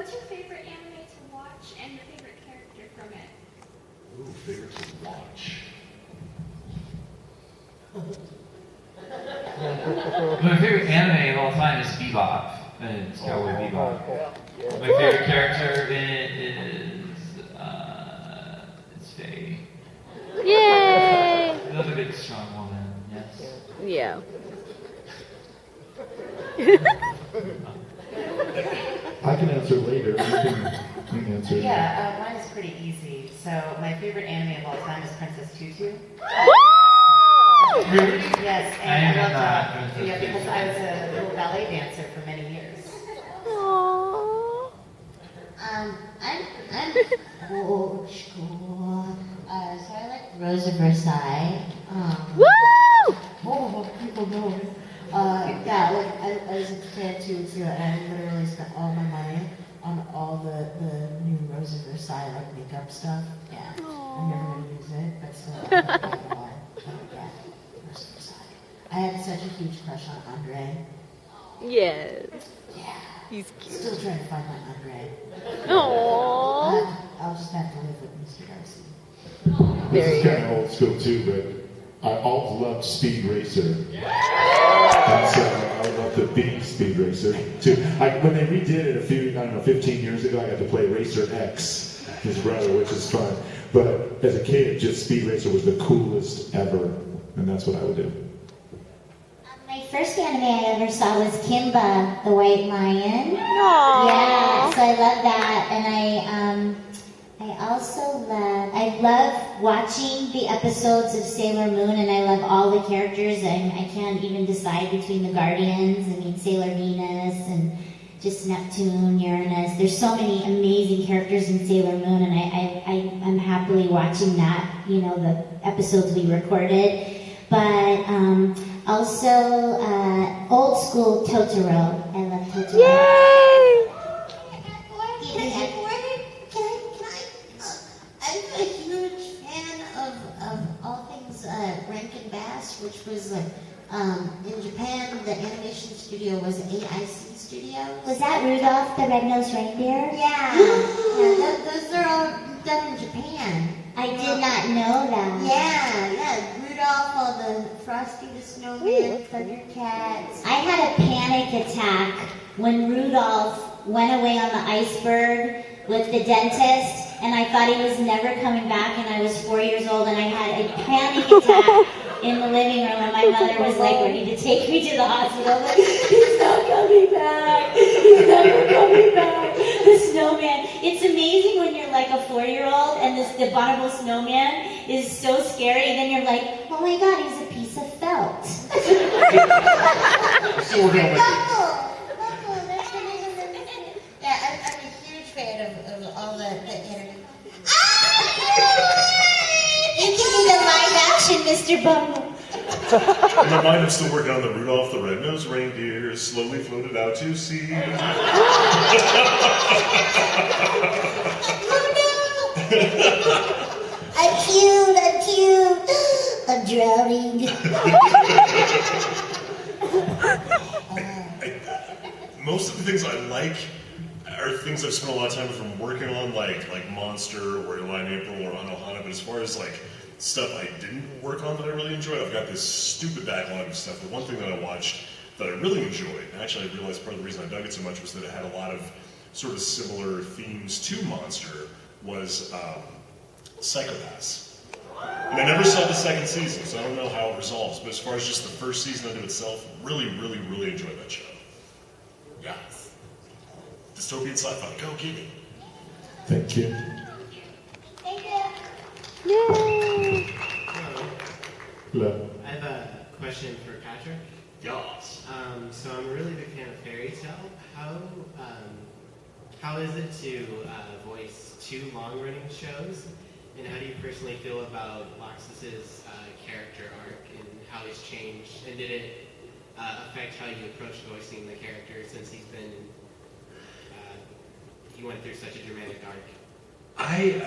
what's your favorite anime to watch and your favorite character from it? Ooh, favorite to watch. My favorite anime of all time is Bebop, and it's Cowboy Bebop. My favorite character in it is it's Faye. Yay! Another good, strong woman. Yes. Yeah. I can answer later. You can answer. Yeah, mine is pretty easy. So my favorite anime of all time is Princess Tutu. Really? Yes, I and am I love not that. Princess Yeah, because Tutu. I was a little ballet dancer for many years. Aww. I'm old school. So I like Rose of Versailles. Woo! People know it. Yeah, like I was a fan too, and I literally spent all my money on all the new Rose of Versailles like makeup stuff. Yeah, I'm never gonna use it, but still, I like it a lot. Yeah, Rose of Versailles. I had such a huge crush on Andre. Yes. Yeah, He's cute. still trying to find my Andre. Aww. I'll just have to live with Mr. Darcy. This There is you kind of old school too, but I always loved Speed Racer. And so I love the beat Speed Racer too. When they redid it 15 years ago, I got to play Racer X, his brother, which is fun. But as a kid, just Speed Racer was the coolest ever, and that's what I would do. My first anime I ever saw was Kimba, the White Lion. Aww. Yeah, so I love that, and I also love watching the episodes of Sailor Moon, and I love all the characters, and I can't even decide between the Guardians. I mean, Sailor Venus and just Neptune, Uranus. There's so many amazing characters in Sailor Moon, and I'm happily watching that, the episodes we recorded. But also old school Totoro. I love Totoro. Yay! I'm a huge fan of all things Rankin Bass, which was in Japan. The animation studio was AIC Studio. Was that Rudolph the Red-Nosed Reindeer? Yeah. Those are all done in Japan. I did not know that. Yeah. Rudolph, all the Frosty the Snowman, Thundercats. I had a panic attack when Rudolph went away on the iceberg with the dentist, and I thought he was never coming back, and I was 4 years old, and I had a panic attack in the living room, and my mother was like ready to take me to the hospital. Like, he's not coming back. He's never coming back. The snowman. It's amazing when you're like a 4-year-old and the abominable snowman is so scary, and then you're like, oh my god, he's a piece of felt. So we're going with Yeah, I'm a huge fan of all the anime. You can do the live action, Mr. Bumble. In my mind, I'm still working on the Rudolph the Red-Nosed Reindeer, slowly floated out to sea. I'm cute. I'm drowning. Most of the things I like are things I've spent a lot of time from working on, like Monster or Line April or Inoue-harte. But as far as stuff I didn't work on that I really enjoyed, I've got this stupid backlog of stuff. The one thing that I watched that I really enjoyed, and actually I realized part of the reason I dug it so much was that it had a lot of sort of similar themes to Monster, was Psychopaths. And I never saw the second season, so I don't know how it resolves, but as far as just the first season unto itself, really, really, really enjoyed that show. Yeah. Dystopian sci-fi, go get it. Thank you. Yay! Hello. I have a question for Patrick. Yes. So I'm a really big fan of fairy tale. How is it to voice 2 long-running shows? And how do you personally feel about Loxus's character arc and how he's changed? And did it affect how you approach voicing the character since he went through such a dramatic arc? I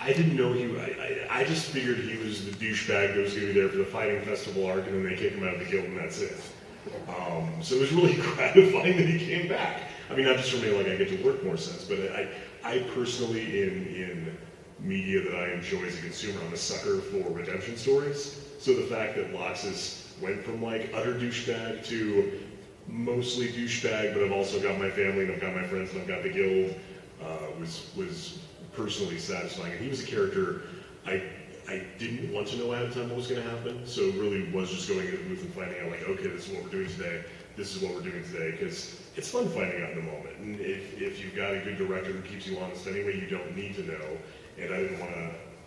didn't know I just figured he was the douchebag that was going to be there for the fighting festival arc, and then they kick him out of the guild, and that's it. So it was really gratifying that he came back. I mean, not just for me, like I get to work more sense, but I personally, in media that I enjoy as a consumer, I'm a sucker for redemption stories. So the fact that Loxus went from like utter douchebag to mostly douchebag, but I've also got my family and I've got my friends and I've got the guild, was personally satisfying. And he was a character I didn't want to know ahead of time what was going to happen, so it really was just going into the booth and finding out, like, okay, this is what we're doing today, this is what we're doing today, because it's fun finding out in the moment. And if you've got a good director who keeps you honest anyway, you don't need to know. And I didn't want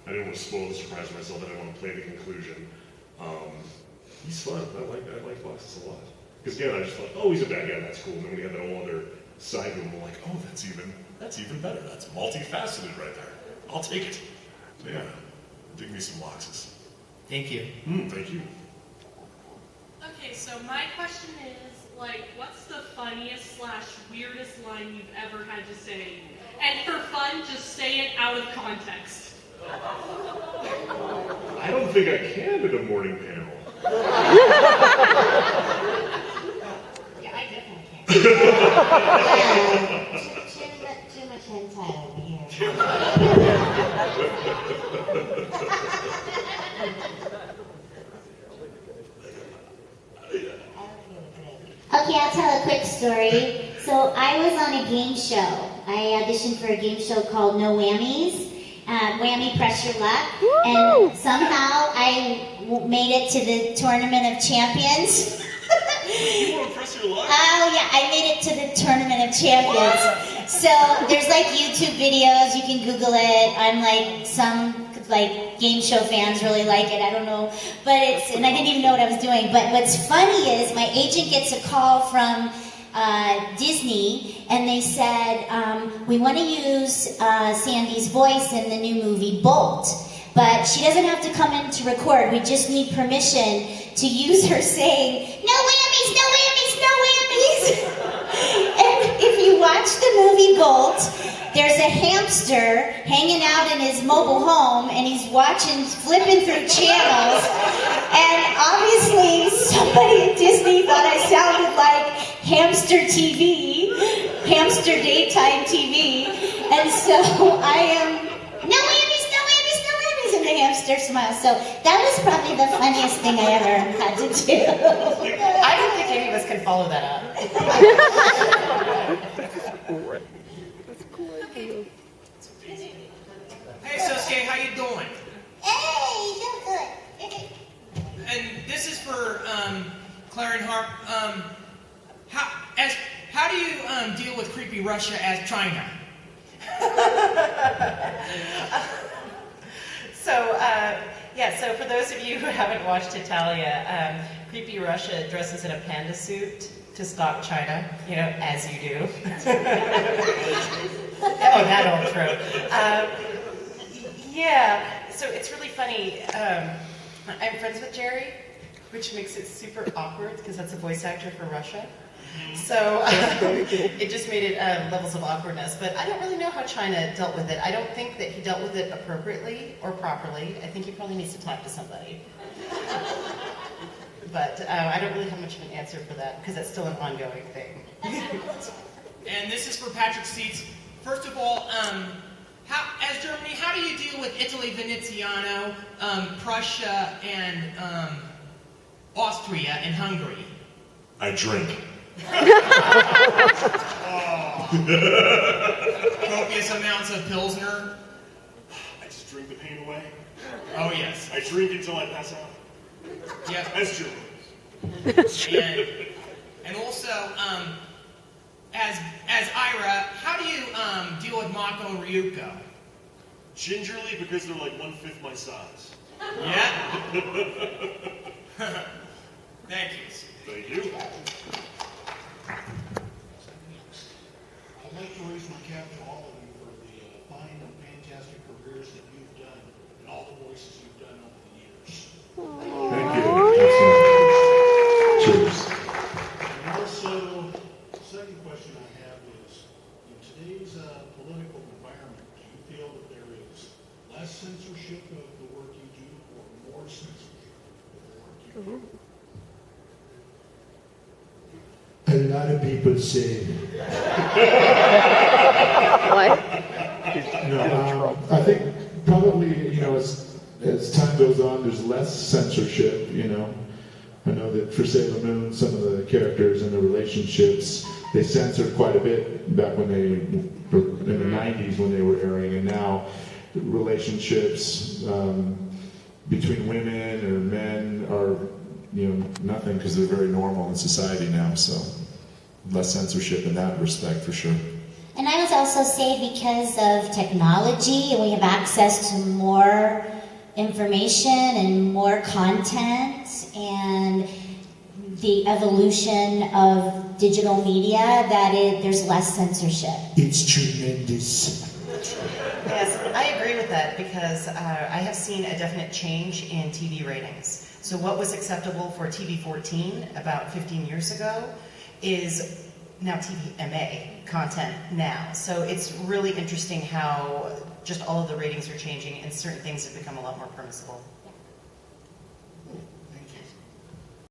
to spoil the surprise for myself. I didn't want to play the conclusion. He's fun. I like Loxus a lot. Because again, I just thought, oh, he's a bad guy. That's cool. And then when he had that whole other side to him, I'm like, oh, that's even better. That's multifaceted right there. I'll take it. So yeah, dig me some Loxus. Thank you. Thank you. Okay, so my question is, like, what's the funniest / weirdest line you've ever had to say? And for fun, just say it out of context. I don't think I can at a morning panel. Yeah, I definitely can't. Too much hentai over here. Okay, I'll tell a quick story. So I was on a game show. I auditioned for a game show called No Whammies, Whammy Press Your Luck, and somehow I made it to the Tournament of Champions. You want to press your luck? Oh yeah, I made it to the Tournament of Champions. So there's like YouTube videos, you can Google it. I'm like, some like game show fans really like it, I don't know. But and I didn't even know what I was doing. But what's funny is my agent gets a call from Disney, and they said, we want to use Sandy's voice in the new movie Bolt. But she doesn't have to come in to record. We just need permission to use her saying, no whammies, no whammies, no whammies. And if you watch the movie Bolt, there's a hamster hanging out in his mobile home, and he's flipping through channels. And obviously, somebody at Disney thought I sounded like Hamster TV, Hamster Daytime TV. And so I am, no whammies, no whammies, no whammies, and the hamster smiles. So that was probably the funniest thing I ever had to do. I don't think any of us can follow that up. Hey, Sosuke, how you doing? Hey, so good. And this is for Claire and Harp. How do you deal with creepy Russia as China? So for those of you who haven't watched Italia, creepy Russia dresses in a panda suit to stalk China, as you do. Oh, that old trope. So it's really funny. I'm friends with Jerry, which makes it super awkward because that's a voice actor for Russia. So it just made it levels of awkwardness. But I don't really know how China dealt with it. I don't think that he dealt with it appropriately or properly. I think he probably needs to talk to somebody. But I don't really have much of an answer for that because that's still an ongoing thing. And this is for Patrick Seats. First of all, as Germany, how do you deal with Italy, Veneziano, Prussia, and Austria and Hungary? I drink. Copious amounts of Pilsner. I just drink the pain away. Oh, yes. I drink until I pass out. Yep. That's true. And also, as Ira, how do you deal with Mako and Ryuko? Gingerly, because they're like 1/5 my size. Yeah? Thank you. Thank you. I'd like to raise my cap to all of you for the fine and fantastic careers that you've done and all the voices you've done over the years. Thank you. Cheers. And also, the second question I have is, in today's political environment, do you feel that there is less censorship of the work you do or more censorship of the work you do? A lot of people say What? No, I think probably, as time goes on, there's less censorship, I know that for Sailor Moon, some of the characters and the relationships, they censored quite a bit back when in the 90s when they were airing, and now relationships between women or men are, nothing because they're very normal in society now, so less censorship in that respect for sure. And I would also say because of technology, we have access to more information and more content, and the evolution of digital media, there's less censorship. It's tremendous. Yes, I agree with that because I have seen a definite change in TV ratings. So what was acceptable for TV 14 about 15 years ago is now TVMA content now. So it's really interesting how just all of the ratings are changing and certain things have become a lot more permissible.